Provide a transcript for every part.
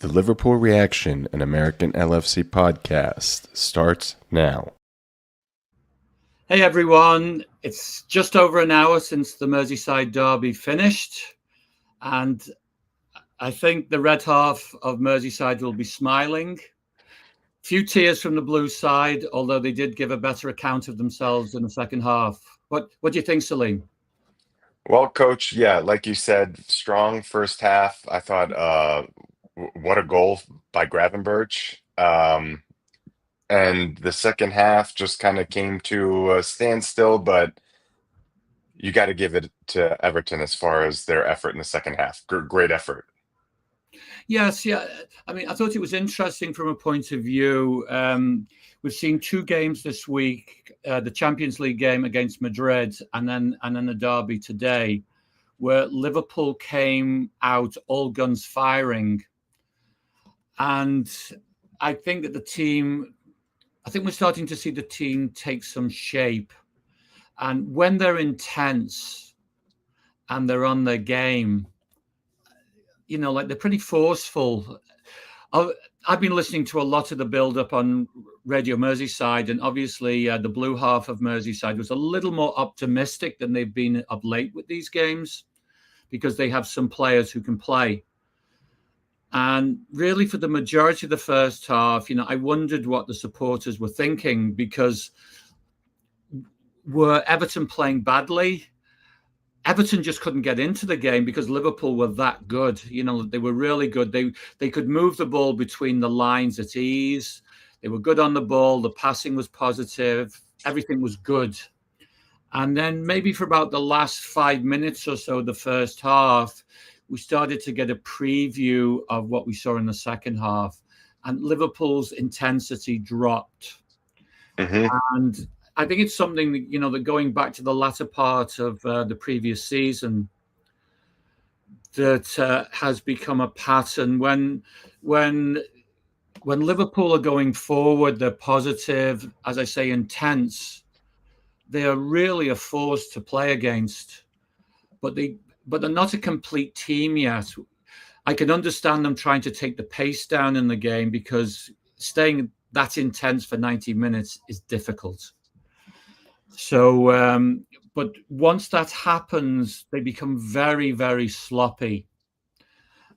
The Liverpool Reaction, an American LFC podcast, starts now. Hey everyone, it's just over an hour since the Merseyside Derby finished, and I think the red half of Merseyside will be smiling. Few tears from the blue side, although they did give a better account of themselves in the second half. What do you think, Salim? Well, coach, yeah, like you said, strong first half. I thought, what a goal by Gravenberch. And the second half just kind of came to a standstill, but you got to give it to Everton as far as their effort in the second half. Great effort. Yes, yeah. I mean, I thought it was interesting from a point of view. We've seen two games this week: the Champions League game against Madrid, and then the derby today, where Liverpool came out all guns firing, and I think that I think we're starting to see the team take some shape, and when they're intense and they're on their game, like they're pretty forceful. I've been listening to a lot of the build-up on Radio Merseyside, and obviously the blue half of Merseyside was a little more optimistic than they've been of late with these games because they have some players who can play. And really, for the majority of the first half, I wondered what the supporters were thinking, because were Everton playing badly? Everton just couldn't get into the game because Liverpool were that good. They were really good. They could move the ball between the lines at ease. They were good on the ball. The passing was positive. Everything was good. And then maybe for about the last 5 minutes or so, the first half, we started to get a preview of what we saw in the second half. And Liverpool's intensity dropped. Hmm. And I think it's something that going back to the latter part of the previous season, that has become a pattern. When Liverpool are going forward, they're positive, as I say, intense. They are really a force to play against, but they're not a complete team yet. I can understand them trying to take the pace down in the game because staying that intense for 90 minutes is difficult. So, but once that happens, they become very, very sloppy.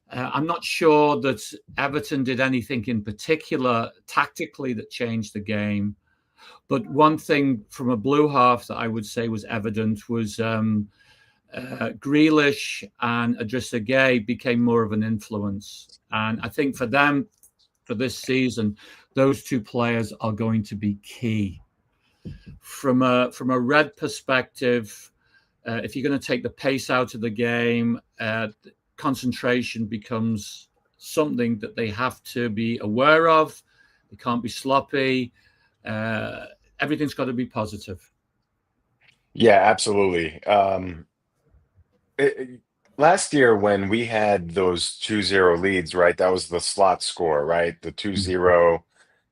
I'm not sure that Everton did anything in particular tactically that changed the game. But one thing from a blue half that I would say was evident was Grealish and Idrissa Gueye became more of an influence. And I think for them, for this season, those two players are going to be key. From a red perspective, if you're going to take the pace out of the game, concentration becomes something that they have to be aware of. They can't be sloppy. Everything's got to be positive. Yeah, absolutely. Last year when we had those 2-0 leads, right? That was the slot score, right? The 2-0.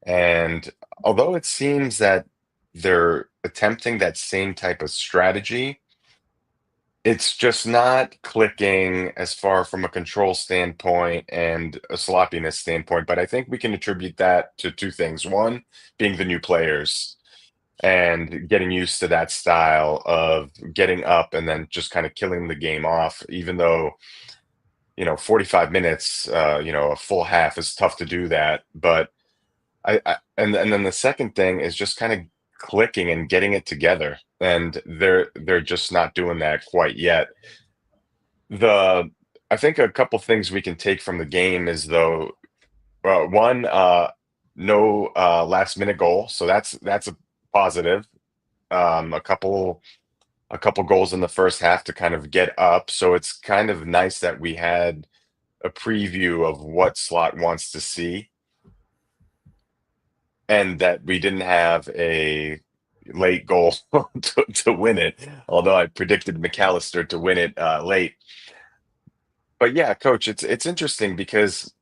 And although it seems that they're attempting that same type of strategy, it's just not clicking as far from a control standpoint and a sloppiness standpoint. But I think we can attribute that to two things. One, being the new players and getting used to that style of getting up and then just kind of killing the game off, even though 45 minutes, a full half is tough to do that. But and then the second thing is just kind of clicking and getting it together, and they're just not doing that quite yet. The I think a couple things we can take from the game is, though, one, no last minute goal, so that's a positive. Um, a couple a couple goals in the first half to kind of get up, so it's kind of nice that we had a preview of what Slot wants to see, and that we didn't have a late goal to win it, although I predicted McAllister to win it late. But yeah, coach, it's interesting because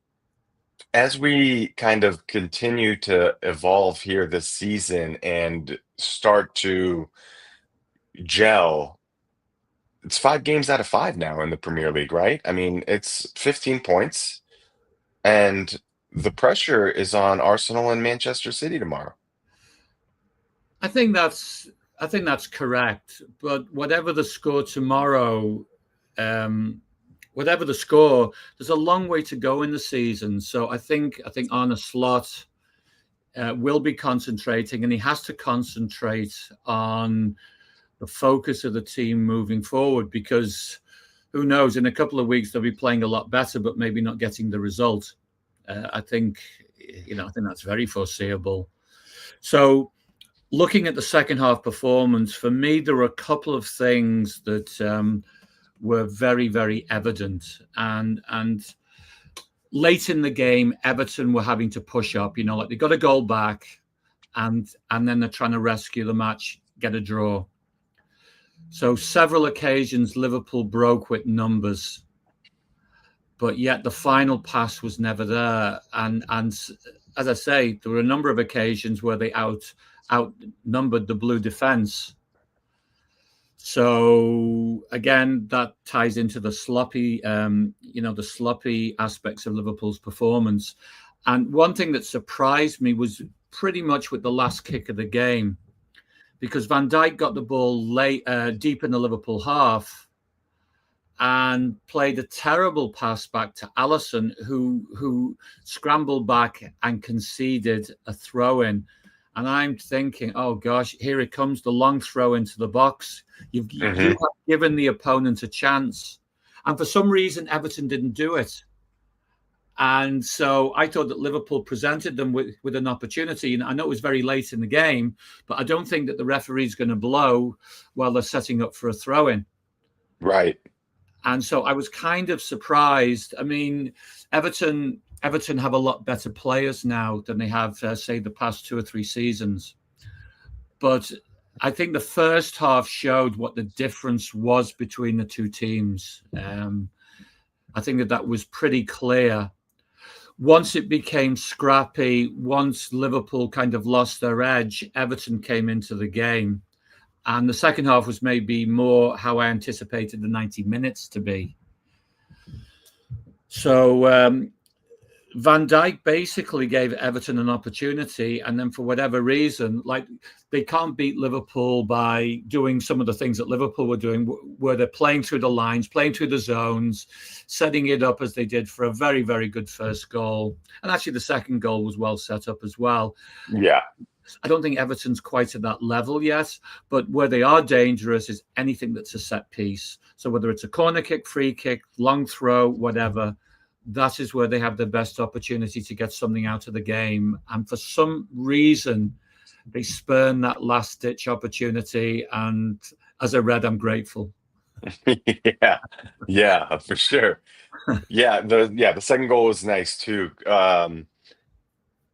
as we kind of continue to evolve here this season and start to gel, it's 5 games out of 5 now in the Premier League, right? I mean, it's 15 points. And the pressure is on Arsenal and Manchester City tomorrow. I think that's I think that's correct. But whatever the score tomorrow, um, whatever the score, there's a long way to go in the season. So I think Arne Slot will be concentrating, and he has to concentrate on the focus of the team moving forward, because who knows, in a couple of weeks they'll be playing a lot better, but maybe not getting the result. I think, I think that's very foreseeable. So, looking at the second half performance, for me, there were a couple of things that were very, very evident, and late in the game, Everton were having to push up. Like they got a goal back, and then they're trying to rescue the match, get a draw. So several occasions Liverpool broke with numbers, but yet the final pass was never there. And as I say, there were a number of occasions where they outnumbered the blue defence. So again, that ties into the sloppy, the sloppy aspects of Liverpool's performance. And one thing that surprised me was pretty much with the last kick of the game, because Van Dijk got the ball late, deep in the Liverpool half, and played a terrible pass back to Alisson, who scrambled back and conceded a throw-in. And I'm thinking, oh gosh, here it comes, the long throw into the box. You have given the opponent a chance. And for some reason, Everton didn't do it. And so I thought that Liverpool presented them with an opportunity. And I know it was very late in the game, but I don't think that the referee's going to blow while they're setting up for a throw-in. Right. And so I was kind of surprised. I mean, Everton have a lot better players now than they have, say, the past 2 or 3 seasons. But I think the first half showed what the difference was between the two teams. I think that was pretty clear. Once it became scrappy, once Liverpool kind of lost their edge, Everton came into the game. And the second half was maybe more how I anticipated the 90 minutes to be. So Van Dijk basically gave Everton an opportunity, and then for whatever reason, like they can't beat Liverpool by doing some of the things that Liverpool were doing, where they're playing through the lines, playing through the zones, setting it up as they did for a very, very good first goal. And actually the second goal was well set up as well. Yeah. I don't think Everton's quite at that level yet, but where they are dangerous is anything that's a set piece. So whether it's a corner kick, free kick, long throw, whatever, that is where they have the best opportunity to get something out of the game. And for some reason, they spurn that last-ditch opportunity. And as I read, I'm grateful. Yeah, for sure. The second goal was nice too.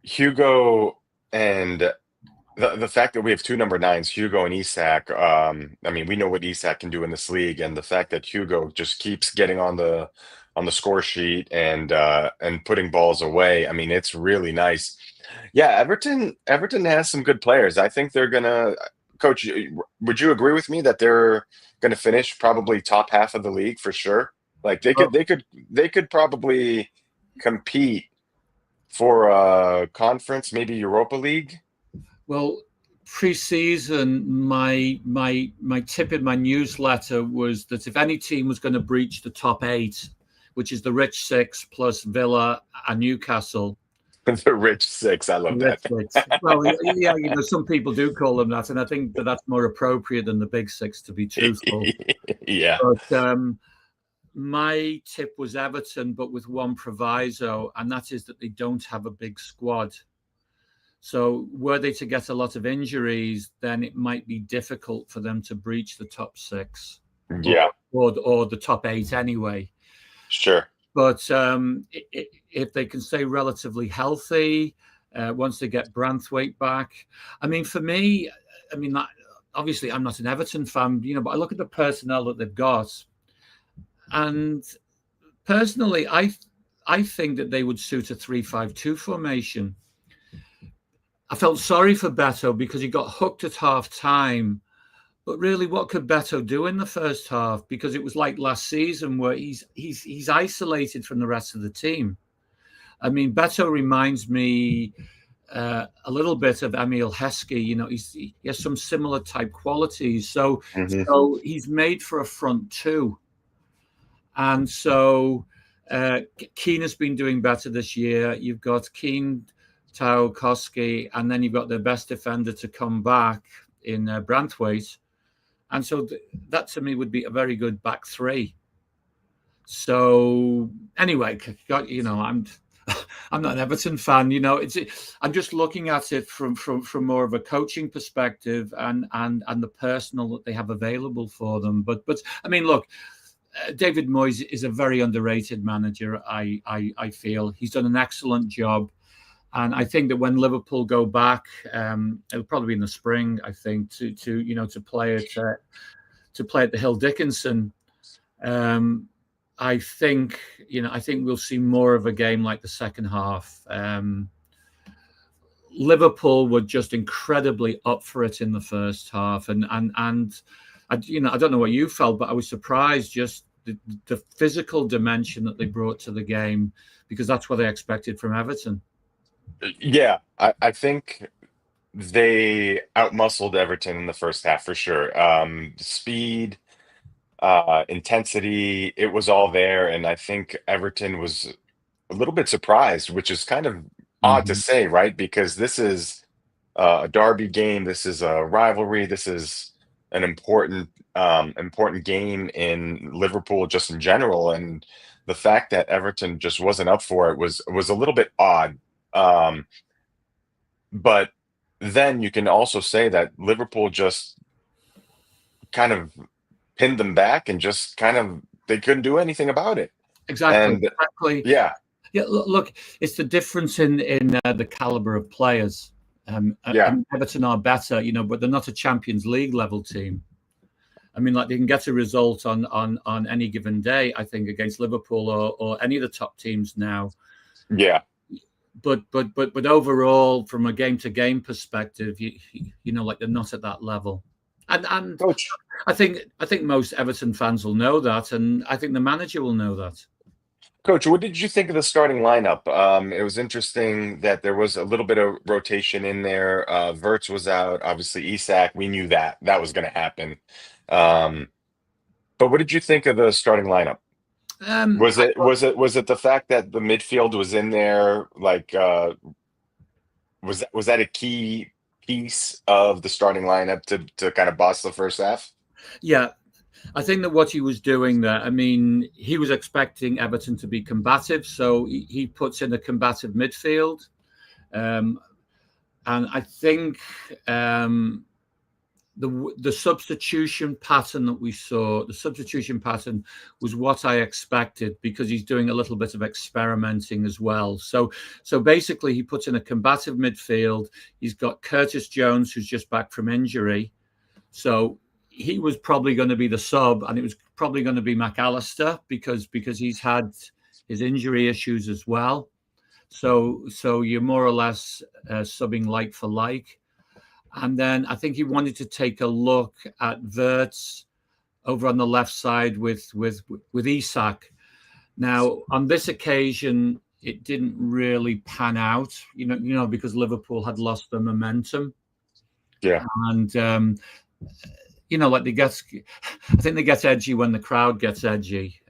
Hugo, and the fact that we have 2 number 9s, Hugo and Isak. I mean, we know what Isak can do in this league, and the fact that Hugo just keeps getting on the score sheet and putting balls away. I mean, it's really nice. Yeah, Everton has some good players. I think they're gonna. Coach, would you agree with me that they're gonna finish probably top half of the league for sure? Like they could probably compete for a conference, maybe Europa League. Well, pre-season, my tip in my newsletter was that if any team was going to breach the top 8, which is the rich 6 plus Villa and Newcastle. The rich 6, I love that. Well, yeah, some people do call them that, and I think that's more appropriate than the big 6, to be truthful. Yeah. But my tip was Everton, but with one proviso, and that is that they don't have a big squad. So were they to get a lot of injuries, then it might be difficult for them to breach the top 6. Yeah. Or the top 8 anyway. Sure. But if they can stay relatively healthy, once they get Branthwaite back, I mean, for me, obviously I'm not an Everton fan, but I look at the personnel that they've got, and personally, I think that they would suit a 3-5-2 formation. I felt sorry for Beto because he got hooked at half time. But really, what could Beto do in the first half? Because it was like last season where he's isolated from the rest of the team. I mean, Beto reminds me a little bit of Emil Heskey. He has some similar type qualities. So he's made for a front two. And so Keane has been doing better this year. You've got Keane, Tarkowski, and then you've got the best defender to come back in Branthwaite. And so that to me would be a very good back three. So anyway, I'm not an Everton fan. I'm just looking at it from more of a coaching perspective and the personal that they have available for them. But I mean, look, David Moyes is a very underrated manager. I feel he's done an excellent job, and I think that when Liverpool go back, it'll probably be in the spring. I think to play at the Hill Dickinson. I think we'll see more of a game like the second half. Liverpool were just incredibly up for it in the first half, and I don't know what you felt, but I was surprised just the physical dimension that they brought to the game, because that's what I expected from Everton. Yeah, I think they outmuscled Everton in the first half for sure. Speed, intensity, it was all there, and I think Everton was a little bit surprised, which is kind of odd to say, right? Because this is a derby game, this is a rivalry, this is an important game in Liverpool just in general, and the fact that Everton just wasn't up for it was a little bit odd. But then you can also say that Liverpool just kind of pinned them back and just kind of they couldn't do anything about it. Exactly. Yeah. Yeah. Look, it's the difference in the caliber of players. Everton are better, but they're not a Champions League level team. I mean, like, they can get a result on any given day, I think, against Liverpool or any of the top teams now. Yeah. But overall, from a game to game perspective, like, they're not at that level. And Coach, I think most Everton fans will know that, and I think the manager will know that. Coach, what did you think of the starting lineup? It was interesting that there was a little bit of rotation in there. Wirtz was out, obviously Isak. We knew that was going to happen. But what did you think of the starting lineup? Was it the fact that the midfield was in there? Like, was that a key piece of the starting lineup to kind of boss the first half? Yeah, I think that what he was doing there, I mean, he was expecting Everton to be combative, so he puts in a combative midfield. And I think the substitution pattern that we saw, was what I expected, because he's doing a little bit of experimenting as well. So basically he puts in a combative midfield. He's got Curtis Jones, who's just back from injury. So he was probably going to be the sub, and it was probably going to be McAllister because he's had his injury issues as well. So you're more or less subbing like for like. And then I think he wanted to take a look at Wirtz over on the left side with Isak. Now, on this occasion, it didn't really pan out, because Liverpool had lost their momentum. Yeah. And like I think they get edgy when the crowd gets edgy.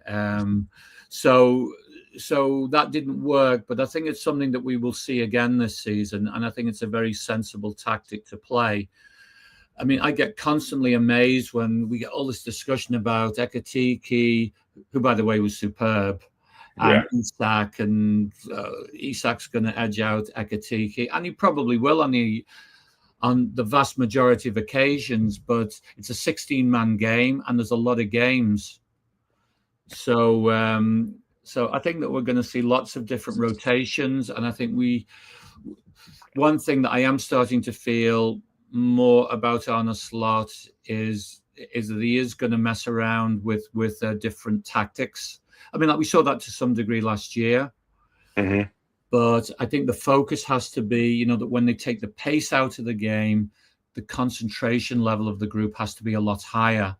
So that didn't work, but I think it's something that we will see again this season, and I think it's a very sensible tactic to play. I mean, I get constantly amazed when we get all this discussion about Ekitike, who, by the way, was superb, and Isak, and Isak's going to edge out Ekitike, and he probably will on the vast majority of occasions, but it's a 16-man game, and there's a lot of games. So I think that we're going to see lots of different rotations. And I think one thing that I am starting to feel more about Arne Slot is that he is going to mess around with different tactics. I mean, like, we saw that to some degree last year. Mm-hmm. But I think the focus has to be, that when they take the pace out of the game, the concentration level of the group has to be a lot higher.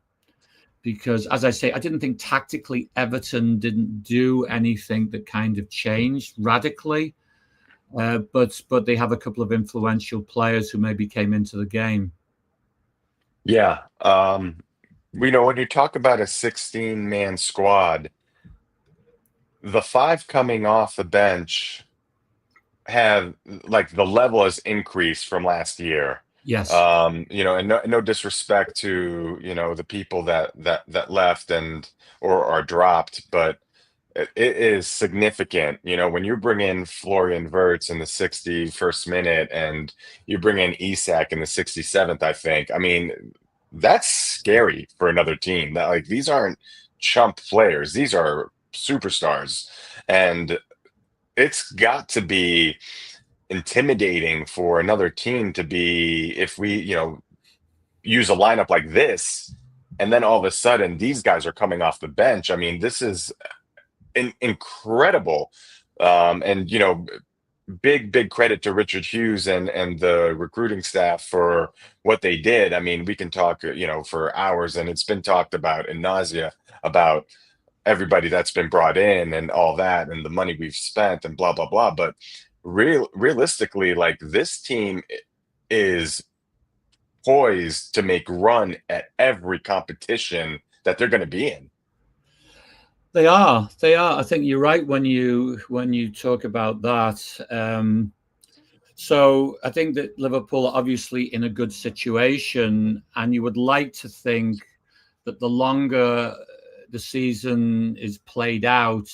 because, as I say, I didn't think tactically Everton didn't do anything that kind of changed radically. But they have a couple of influential players who maybe came into the game. Yeah. When you talk about a 16-man squad, the five coming off the bench have like the level has increased from last year. Yes. And no disrespect to, the people that left and or are dropped, but it is significant. When you bring in Florian Wirtz in the 61st minute and you bring in Isak in the 67th, I think. I mean, that's scary for another team. That like these aren't chump players. These are superstars. And it's got to be intimidating for another team to be if we, use a lineup like this, and then all of a sudden these guys are coming off the bench. I mean, this is incredible. And big credit to Richard Hughes and the recruiting staff for what they did. I mean, we can talk, for hours, and it's been talked about in nausea about everybody that's been brought in and all that and the money we've spent and blah blah blah. But realistically, like this team is poised to make run at every competition that they're going to be in. They are. I think you're right when you talk about that. So I think that Liverpool are obviously in a good situation, and you would like to think that the longer the season is played out,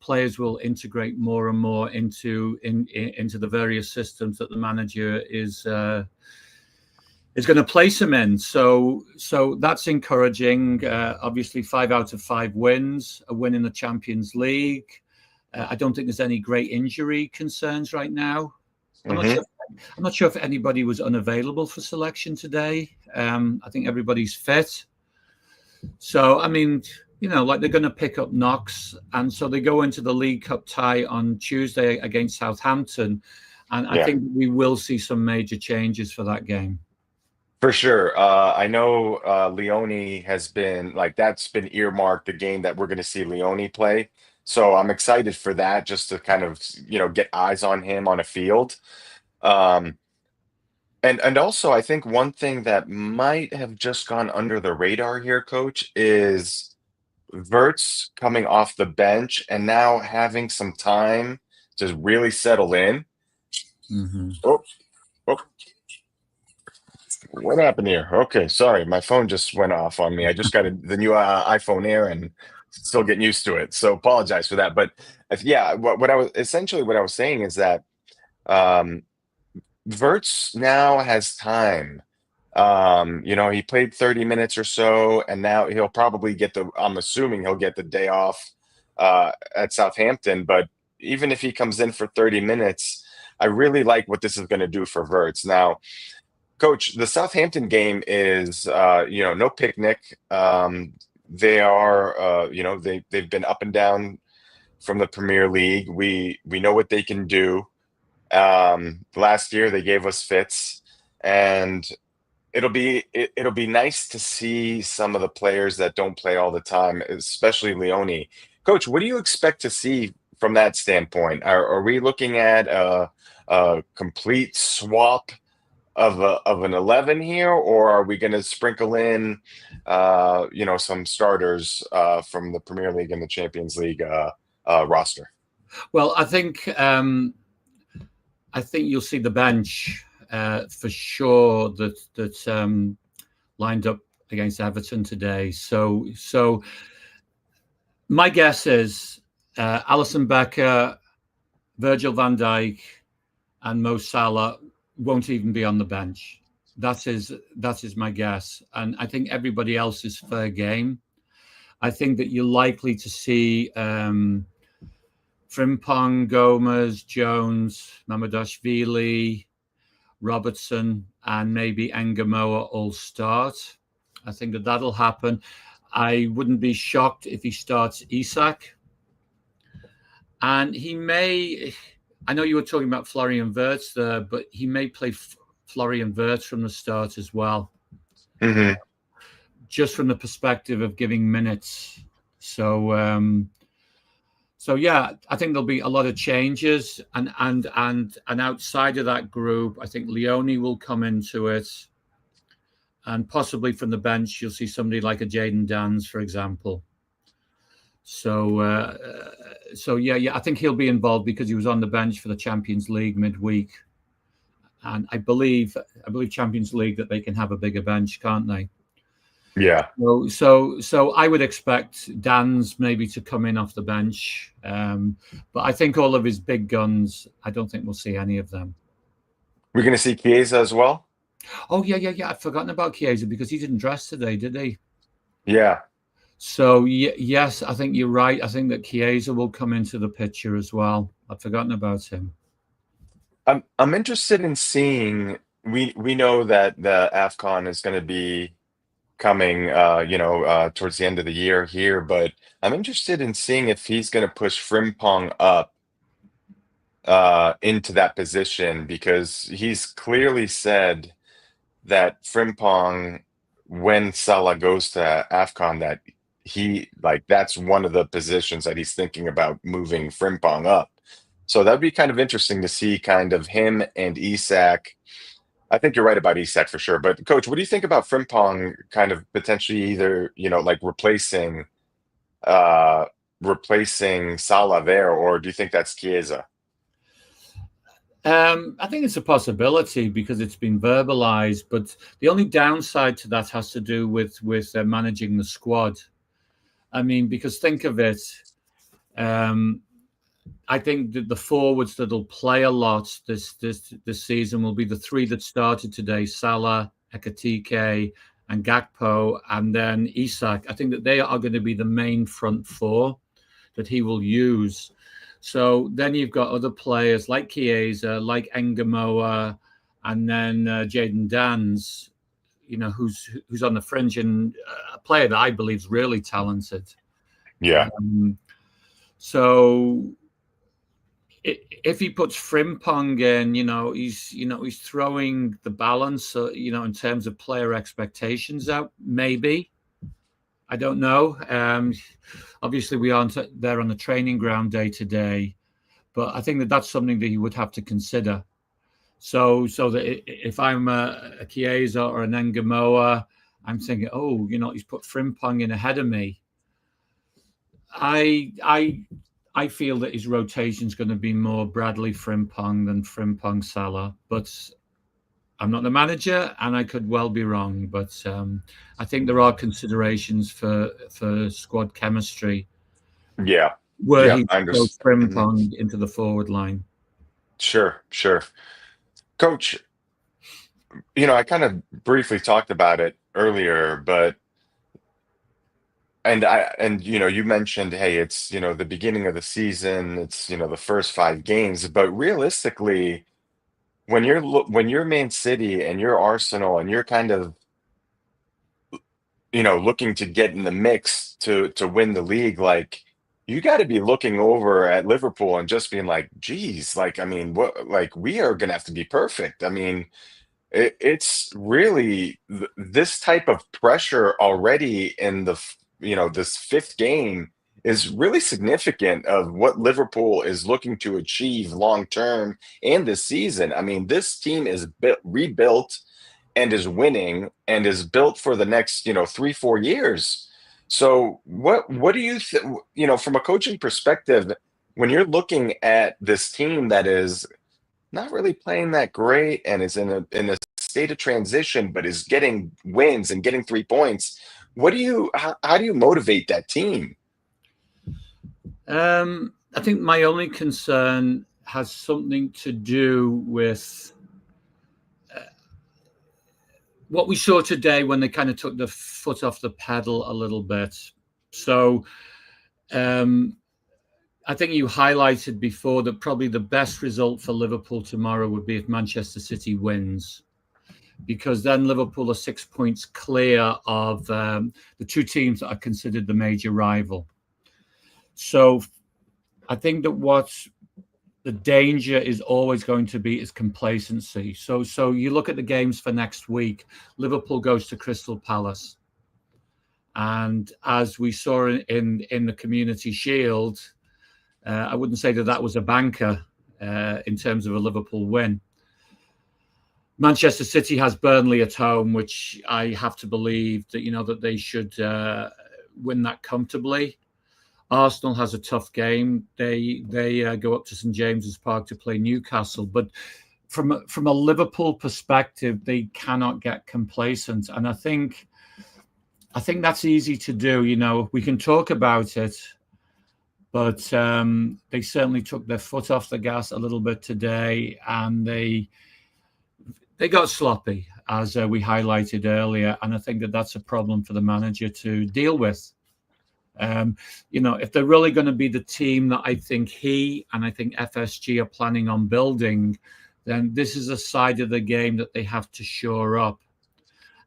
players will integrate more and more into the various systems that the manager is going to place them in. So that's encouraging. Obviously, 5 out of 5 wins, a win in the Champions League. I don't think there's any great injury concerns right now. I'm not sure if anybody was unavailable for selection today. I think everybody's fit. So, I mean, like they're going to pick up knocks. And so they go into the League Cup tie on Tuesday against Southampton. And I think we will see some major changes for that game. For sure. I know Leone has been like that's been earmarked the game that we're going to see Leone play. So I'm excited for that just to kind of, get eyes on him on a field. And also I think one thing that might have just gone under the radar here, Coach, is Verts coming off the bench and now having some time to really settle in. Mm-hmm. Oh. What happened here? Okay, sorry, my phone just went off on me. I just got the new iPhone Air and still getting used to it. So apologize for that. But yeah, what I was saying is that Verts now has time. He played 30 minutes or so, and now he'll probably I'm assuming he'll get the day off at Southampton. But even if he comes in for 30 minutes, I really like what this is going to do for Verts. Now, Coach, the Southampton game is, no picnic. They are, they've been up and down from the Premier League. We know what they can do. Last year they gave us fits, and it'll be nice to see some of the players that don't play all the time, especially Leone. Coach, what do you expect to see from that standpoint? Are we looking at a complete swap of an 11 here, or are we going to sprinkle in, some starters from the Premier League and the Champions League roster? Well, I think you'll see the bench for sure that lined up against Everton today. So my guess is Alisson Becker, Virgil van Dijk, and Mo Salah won't even be on the bench. That is my guess. And I think everybody else is fair game. I think that you're likely to see Frimpong, Gomez, Jones, Mamadashvili, Robertson, and maybe Engamoa all start. I think that'll happen. I wouldn't be shocked if he starts Isak. And he may... I know you were talking about Florian Wirtz there, but he may play Florian Wirtz from the start as well. Mm-hmm. just from the perspective of giving minutes. So yeah, I think there'll be a lot of changes, and outside of that group, I think Leone will come into it, and possibly from the bench you'll see somebody like a Jayden Danns, for example. So yeah, I think he'll be involved because he was on the bench for the Champions League midweek, and I believe Champions League that they can have a bigger bench, can't they? Yeah. So I would expect Danns maybe to come in off the bench, but I think all of his big guns, I don't think we'll see any of them. We're going to see Chiesa as well? Oh, yeah. I've forgotten about Chiesa because he didn't dress today, did he? Yeah. So yes, I think you're right. I think that Chiesa will come into the picture as well. I've forgotten about him. I'm interested in seeing. We know that the AFCON is going to be coming, towards the end of the year here, but I'm interested in seeing if he's going to push Frimpong up into that position, because he's clearly said that Frimpong, when Salah goes to AFCON, that that's one of the positions that he's thinking about moving Frimpong up. So that'd be kind of interesting to see kind of him and Isak. I think you're right about Isak for sure. But coach, what do you think about Frimpong kind of potentially either, like replacing Salah there, or do you think that's Chiesa? I think it's a possibility because it's been verbalized, but the only downside to that has to do with managing the squad. I mean, because think of it, I think that the forwards that'll play a lot this season will be the three that started today: Salah, Ekitike, and Gakpo, and then Isak. I think that they are going to be the main front four that he will use. So then you've got other players like Chiesa, like Engamoa, and then Jayden Danns, who's on the fringe, and a player that I believe is really talented. Yeah. So if he puts Frimpong in, he's throwing the balance, in terms of player expectations out. Maybe, I don't know. Obviously, we aren't there on the training ground day to day, but I think that that's something that he would have to consider. So that if I'm a Chiesa or an Engamoa, I'm thinking, he's put Frimpong in ahead of me. I feel that his rotation is going to be more Bradley Frimpong than Frimpong Salah, but I'm not the manager and I could well be wrong. But I think there are considerations for squad chemistry. Yeah. Where he I goes understand. Frimpong into the forward line. Sure. Coach, I kind of briefly talked about it earlier, but you mentioned, hey, it's the beginning of the season, it's the first 5 games, but realistically, when you're Man City and you're Arsenal and you're kind of looking to get in the mix to win the league, like you got to be looking over at Liverpool and just being like, geez, like I mean, what, like we are gonna have to be perfect. I mean, it's really this type of pressure already in this fifth game is really significant of what Liverpool is looking to achieve long term and this season. I mean, this team is rebuilt and is winning and is built for the next 3-4 years. So what do you from a coaching perspective, when you're looking at this team that is not really playing that great and is in a state of transition, but is getting wins and getting 3 points. How do you motivate that team? I think my only concern has something to do with what we saw today when they kind of took the foot off the pedal a little bit. So I think you highlighted before that probably the best result for Liverpool tomorrow would be if Manchester City wins, because then Liverpool are 6 points clear of the two teams that are considered the major rival. So I think that what's the danger is always going to be is complacency. So you look at the games for next week. Liverpool goes to Crystal Palace. And as we saw in the Community Shield, I wouldn't say that was a banker in terms of a Liverpool win. Manchester City has Burnley at home, which I have to believe that that they should win that comfortably. Arsenal has a tough game. They go up to St James's Park to play Newcastle, but from a Liverpool perspective, they cannot get complacent, and I think that's easy to do. We can talk about it, but they certainly took their foot off the gas a little bit today, and they got sloppy, as we highlighted earlier, and I think that's a problem for the manager to deal with. If they're really going to be the team that I think he and I think FSG are planning on building, then this is a side of the game that they have to shore up.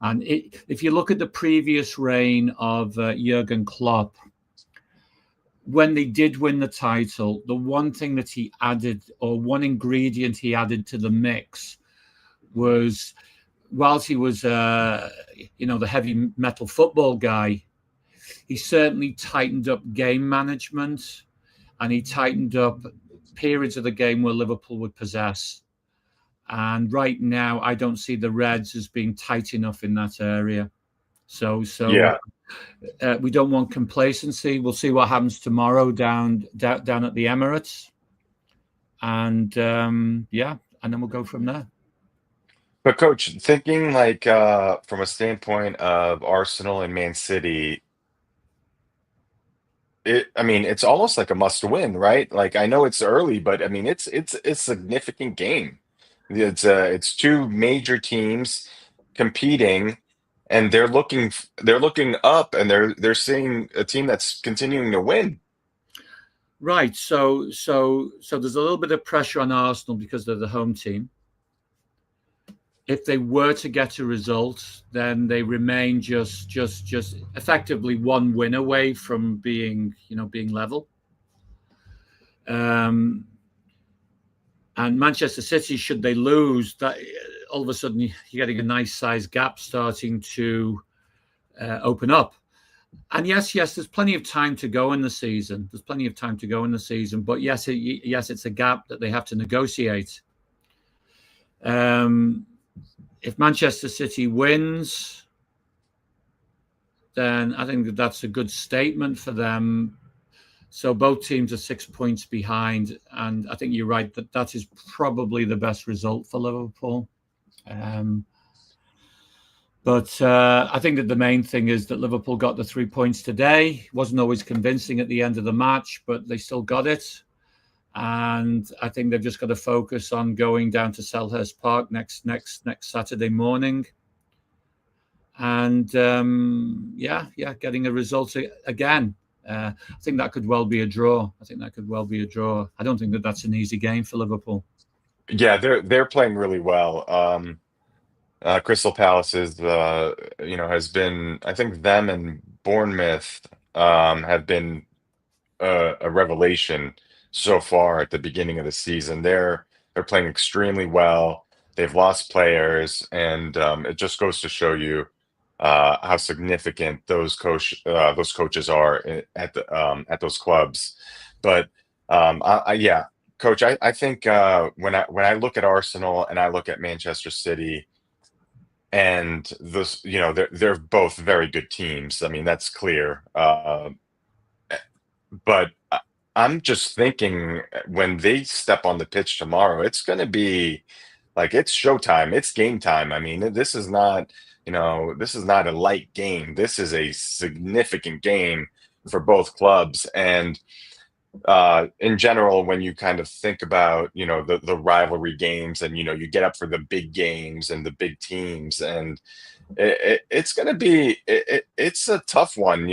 And if you look at the previous reign of Jurgen Klopp, when they did win the title, the one thing that he added, or one ingredient he added to the mix, was whilst he was, the heavy metal football guy, he certainly tightened up game management, and he tightened up periods of the game where Liverpool would possess. And right now, I don't see the Reds as being tight enough in that area. So Yeah. We don't want complacency. We'll see what happens tomorrow down at the Emirates, and and then we'll go from there. But coach, thinking like from a standpoint of Arsenal and Man City, I mean, it's almost like a must win, right? Like I know it's early, but I mean, it's a significant game. It's two major teams competing, and they're looking up, and they're seeing a team that's continuing to win. Right. So there's a little bit of pressure on Arsenal because they're the home team. If they were to get a result, then they remain just effectively one win away from being level. And Manchester City, should they lose, that all of a sudden you're getting a nice size gap starting to open up. And yes, there's plenty of time to go in the season. But yes, it's a gap that they have to negotiate. If Manchester City wins, then I think that's a good statement for them. So both teams are 6 points behind, and I think you're right that is probably the best result for Liverpool. But I think that the main thing is that Liverpool got the 3 points today. Wasn't always convincing at the end of the match, but they still got it. And I think they've just got to focus on going down to Selhurst Park next Saturday morning, and getting a result again. I think that could well be a draw. I don't think that that's an easy game for Liverpool. Yeah, they're playing really well. Crystal Palace is has been, I think them and Bournemouth have been a revelation so far at the beginning of the season. They're playing extremely well. They've lost players, and it just goes to show you how significant those coaches are at those clubs. But yeah, coach, I think when I look at Arsenal and I look at Manchester City, and this, they're both very good teams. I mean, that's clear. But I'm just thinking when they step on the pitch tomorrow, it's going to be like it's showtime. It's game time. I mean, this is not a light game. This is a significant game for both clubs. And in general, when you kind of think about, the rivalry games, and, you get up for the big games and the big teams, and it's going to be, it's a tough one,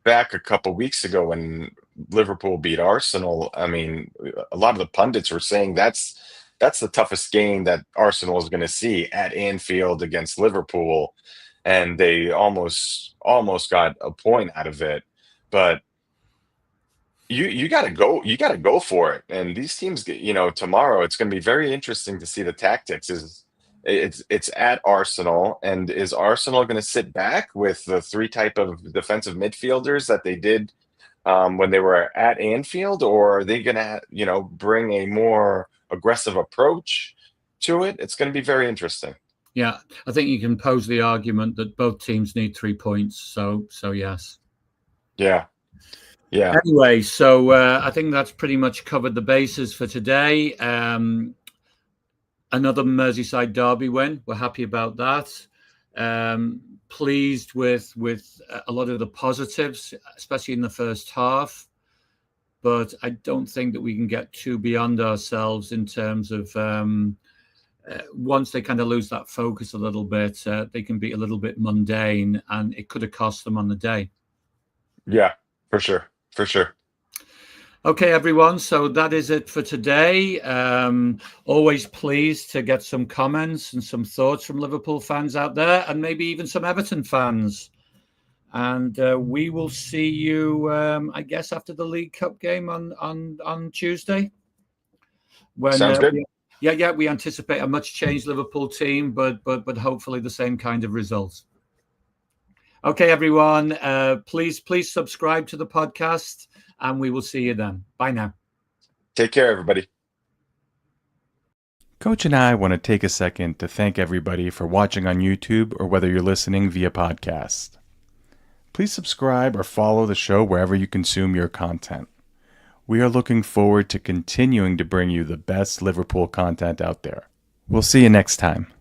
back a couple weeks ago when Liverpool beat Arsenal. I mean, a lot of the pundits were saying that's the toughest game that Arsenal is going to see at Anfield against Liverpool, and they almost got a point out of it. But you got to go for it. And these teams, tomorrow it's going to be very interesting to see the tactics. It's at Arsenal, and is Arsenal going to sit back with the three type of defensive midfielders that they did when they were at Anfield, or are they going to, bring a more aggressive approach to it? It's going to be very interesting. Yeah, I think you can pose the argument that both teams need 3 points. So yes. Yeah. Anyway, so I think that's pretty much covered the bases for today. Another Merseyside Derby win. We're happy about that. Pleased with a lot of the positives, especially in the first half. But I don't think that we can get too beyond ourselves in terms of once they kind of lose that focus a little bit, they can be a little bit mundane, and it could have cost them on the day. Yeah, for sure. Okay, everyone. So that is it for today. Always pleased to get some comments and some thoughts from Liverpool fans out there, and maybe even some Everton fans. And we will see you, I guess, after the League Cup game on Tuesday. Sounds good. We anticipate a much changed Liverpool team, but hopefully the same kind of results. Okay, everyone. Please subscribe to the podcast, and we will see you then. Bye now. Take care, everybody. Coach and I want to take a second to thank everybody for watching on YouTube or whether you're listening via podcast. Please subscribe or follow the show wherever you consume your content. We are looking forward to continuing to bring you the best Liverpool content out there. We'll see you next time.